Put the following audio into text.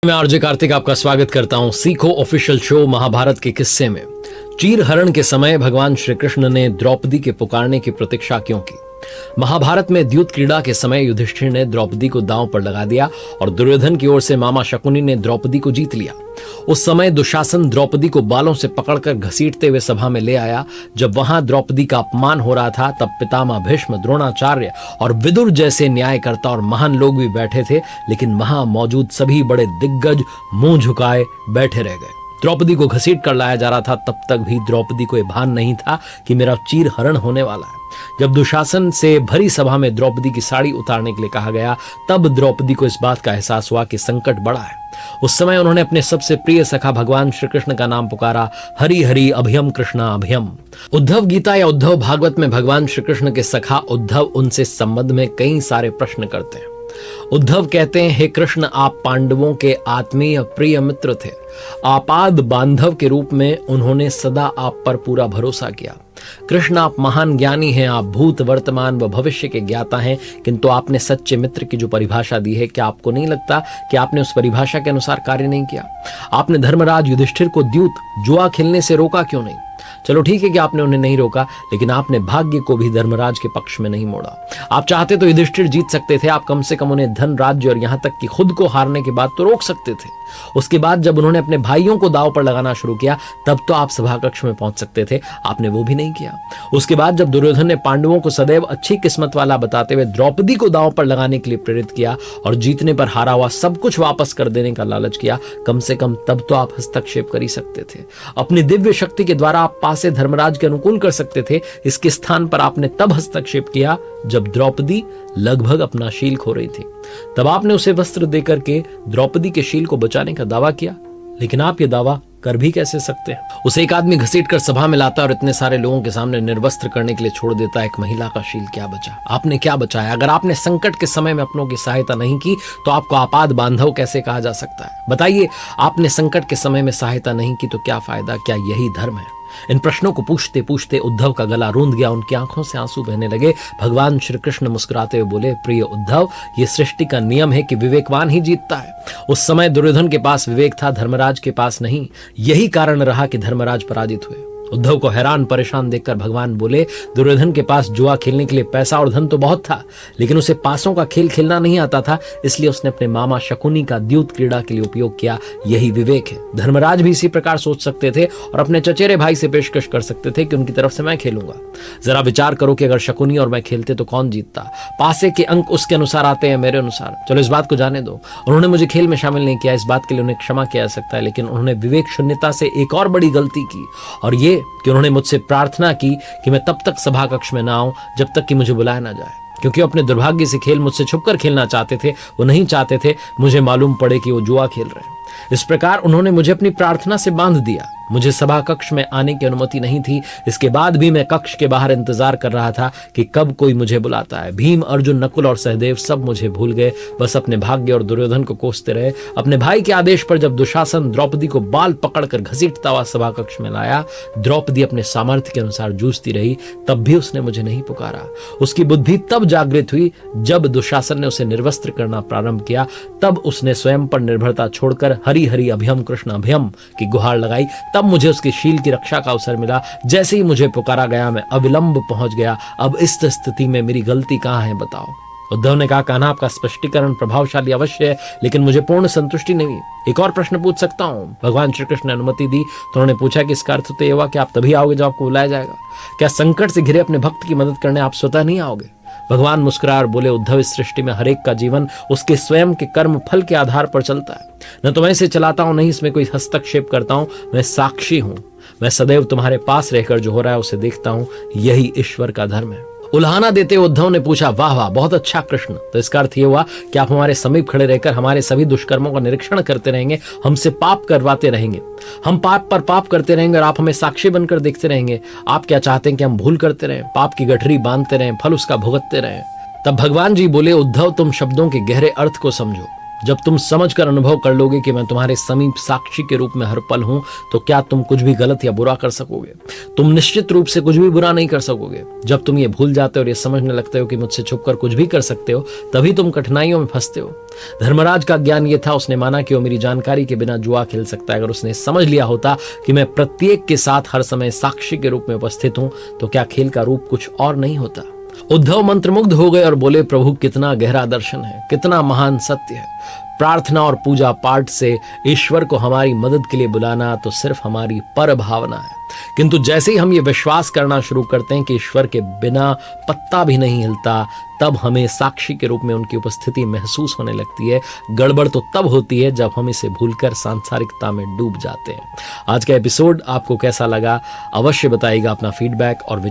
मैं आरजे कार्तिक आपका स्वागत करता हूं सीखो ऑफिशियल शो महाभारत के किस्से में। चीरहरण के समय भगवान श्री कृष्ण ने द्रौपदी के पुकारने की प्रतीक्षा क्यों की? महाभारत में द्यूत क्रीड़ा के समय युधिष्ठिर ने द्रौपदी को दांव पर लगा दिया और दुर्योधन की ओर से मामा शकुनी ने द्रौपदी को जीत लिया। उस समय दुशासन द्रौपदी को बालों से पकड़कर घसीटते हुए सभा में ले आया। जब वहां द्रौपदी का अपमान हो रहा था तब पितामह भीष्म, द्रोणाचार्य और विदुर जैसे न्यायकर्ता और महान लोग भी बैठे थे, लेकिन वहां मौजूद सभी बड़े दिग्गज मुंह झुकाए बैठे रह गए। द्रौपदी को घसीट कर लाया जा रहा था, तब तक भी द्रौपदी को यह भान नहीं था कि मेरा चीरहरण होने वाला है। जब दुशासन से भरी सभा में द्रौपदी की साड़ी उतारने के लिए कहा गया, तब द्रौपदी को इस बात का एहसास हुआ कि संकट बड़ा है। उस समय उन्होंने अपने सबसे प्रिय सखा भगवान श्री कृष्ण का नाम पुकारा, हरि हरि अभयम कृष्णा अभयम। उद्धव गीता या उद्धव भागवत में भगवान श्री कृष्ण के सखा उद्धव उनसे संबंध में कई सारे प्रश्न करते हैं। उद्धव कहते हैं, हे कृष्ण, आप पांडवों के आत्मीय प्रिय मित्र थे। आपाद बांधव के रूप में उन्होंने सदा आप पर पूरा भरोसा किया। कृष्ण, आप महान ज्ञानी हैं, आप भूत वर्तमान व भविष्य के ज्ञाता हैं, किंतु आपने सच्चे मित्र की जो परिभाषा दी है, क्या आपको नहीं लगता कि आपने उस परिभाषा के अनुसार कार्य नहीं किया? आपने धर्मराज युधिष्ठिर को द्यूत जुआ खेलने से रोका क्यों नहीं? चलो ठीक है कि आपने उन्हें नहीं रोका, लेकिन आपने भाग्य को भी धर्मराज के पक्ष में नहीं मोड़ा। आप चाहते तो युधिष्ठिर जीत सकते थे, आप कम से कम उन्हें धन, राज्य और यहां तक कि खुद को हारने के बाद तो रोक सकते थे। उसके बाद जब उन्होंने अपने भाइयों को दांव पर लगाना शुरू किया, तब तो आप सभा कक्ष में पहुंच सकते थे, आपने वो भी नहीं किया। उसके बाद जब दुर्योधन ने पांडवों को सदैव अच्छी किस्मत वाला बताते हुए द्रौपदी को दांव पर लगाने के लिए प्रेरित किया और जीतने पर हारा हुआ सब कुछ वापस कर देने का लालच किया, कम से कम तब तो आप हस्तक्षेप कर ही सकते थे। अपनी दिव्य शक्ति के द्वारा आप पासे धर्मराज के अनुकूल कर सकते थे। इसके स्थान पर आपने तब हस्तक्षेप किया जब द्रौपदी लगभग अपना शील खो रही थी। तब आपने उसे वस्त्र देकर के द्रौपदी के शील को बचाने का दावा किया, लेकिन आप ये दावा कर भी कैसे सकते हैं? उसे एक आदमी घसीट कर सभा में लाता है और इतने सारे लोगों के सामने निर्वस्त्र करने के लिए छोड़ देता है। एक महिला का शील क्या बचा? आपने क्या बचाया? अगर आपने संकट के समय में अपनों की सहायता नहीं की तो आपको आपाद बांधव कैसे कहा जा सकता है? बताइए, आपने संकट के समय में सहायता नहीं की तो क्या फायदा? क्या यही धर्म है? इन प्रश्नों को पूछते पूछते उद्धव का गला रूंध गया, उनकी आंखों से आंसू बहने लगे। भगवान श्री कृष्ण मुस्कुराते हुए बोले, प्रिय उद्धव, ये सृष्टि का नियम है कि विवेकवान ही जीतता है। उस समय दुर्योधन के पास विवेक था, धर्मराज के पास नहीं। यही कारण रहा कि धर्मराज पराजित हुए। उद्धव को हैरान परेशान देखकर भगवान बोले, दुर्योधन के पास जुआ खेलने के लिए पैसा और धन तो बहुत था, लेकिन उसे पासों का खेल खेलना नहीं आता था, इसलिए उसने अपने मामा शकुनी का द्यूत क्रीड़ा के लिए उपयोग किया। यही विवेक है। धर्मराज भी इसी प्रकार सोच सकते थे और अपने चचेरे भाई से पेशकश कर सकते थे कि उनकी तरफ से मैं खेलूंगा। जरा विचार करो कि अगर शकुनी और मैं खेलते तो कौन जीतता? पासे के अंक उसके अनुसार आते हैं, मेरे अनुसार। चलो इस बात को जाने दो, उन्होंने मुझे खेल में शामिल नहीं किया, इस बात के लिए उन्हें क्षमा किया जा सकता है, लेकिन उन्होंने विवेक शून्यता से एक और बड़ी गलती की, और ये कि उन्होंने मुझसे प्रार्थना की कि मैं तब तक सभा कक्ष में ना आऊं जब तक कि मुझे बुलाया ना जाए। क्योंकि अपने दुर्भाग्य से खेल मुझसे छुपकर खेलना चाहते थे, वो नहीं चाहते थे मुझे मालूम पड़े कि वो जुआ खेल रहे हैं। इस प्रकार उन्होंने मुझे अपनी प्रार्थना से बांध दिया। मुझे सभा कक्ष में आने की अनुमति नहीं थी। इसके बाद भी मैं कक्ष के बाहर इंतजार कर रहा था कि कब कोई मुझे बुलाता है। भीम, अर्जुन, नकुल और सहदेव सब मुझे भूल गए, बस अपने भाग्य और दुर्योधन को कोसते रहे। अपने भाई के आदेश पर जब दुशासन द्रौपदी को बाल पकड़कर घसीटता हुआ सभा कक्ष में लाया, द्रौपदी अपने सामर्थ्य के अनुसार जूझती रही, तब भी उसने मुझे नहीं पुकारा। उसकी बुद्धि तब जागृत हुई जब दुशासन ने उसे निर्वस्त्र करना प्रारंभ किया। तब उसने स्वयं पर निर्भरता छोड़कर हरि हरि अभयम कृष्ण अभयम की गुहार लगाई। तब मुझे उसके शील की रक्षा का अवसर मिला। जैसे ही मुझे पुकारा गया, मैं अविलंब पहुंच गया। अब इस स्थिति में मेरी गलती कहां है, बताओ? उद्धव ने कहा, कान्हा, आपका स्पष्टीकरण प्रभावशाली अवश्य है, लेकिन मुझे पूर्ण संतुष्टि नहीं। एक और प्रश्न पूछ सकता हूं? भगवान श्री कृष्ण ने अनुमति दी तो उन्होंने पूछा कि इसका अर्थ तो यह हुआ कि आप तभी आओगे जब आपको बुलाया जाएगा। क्या संकट से घिरे अपने भक्त की मदद करने आप स्वतः नहीं आओगे? भगवान मुस्कुराए और बोले, उद्धव, इस सृष्टि में हरेक का जीवन उसके स्वयं के कर्म फल के आधार पर चलता है। न तो मैं इसे चलाता हूं, नहीं इसमें कोई हस्तक्षेप करता हूं। मैं साक्षी हूं। मैं सदैव तुम्हारे पास रहकर जो हो रहा है उसे देखता हूं। यही ईश्वर का धर्म है। उल्हाना देते उद्धव ने पूछा, वाह वाह, बहुत अच्छा कृष्ण, तो इसका अर्थ यह हुआ कि आप हमारे समीप खड़े रहकर हमारे सभी दुष्कर्मों का निरीक्षण करते रहेंगे, हमसे पाप करवाते रहेंगे, हम पाप पर पाप करते रहेंगे और आप हमें साक्षी बनकर देखते रहेंगे। आप क्या चाहते हैं कि हम भूल करते रहें, पाप की गठरी बांधते रहें, फल उसका भुगतते रहें? तब भगवान जी बोले, उद्धव, तुम शब्दों के गहरे अर्थ को समझो। जब तुम समझकर अनुभव कर लोगे कि मैं तुम्हारे समीप साक्षी के रूप में हर पल हूं, तो क्या तुम कुछ भी गलत या बुरा कर सकोगे? तुम निश्चित रूप से कुछ भी बुरा नहीं कर सकोगे। जब तुम ये भूल जाते हो और ये समझने लगते हो कि मुझसे छुपकर कुछ भी कर सकते हो, तभी तुम कठिनाइयों में फंसते हो। धर्मराज का ज्ञान ये था, उसने माना कि वो मेरी जानकारी के बिना जुआ खेल सकता है। अगर उसने समझ लिया होता कि मैं प्रत्येक के साथ हर समय साक्षी के रूप में उपस्थित हूं, तो क्या खेल का रूप कुछ और नहीं होता? उद्धव मंत्रमुग्ध हो गए और बोले, प्रभु कितना गहरा दर्शन है, कितना महान सत्य है। प्रार्थना और पूजा पाठ से ईश्वर को हमारी मदद के लिए बुलाना तो सिर्फ हमारी पर भावना है, किंतु जैसे ही हम ये विश्वास करना शुरू करते हैं कि ईश्वर के बिना पत्ता भी नहीं हिलता, तब हमें साक्षी के रूप में उनकी उपस्थिति महसूस होने लगती है। गड़बड़ तो तब होती है जब हम इसे भूलकर सांसारिकता में डूब जाते हैं। आज का एपिसोड आपको कैसा लगा? अवश्य बताइएगा अपना फीडबैक और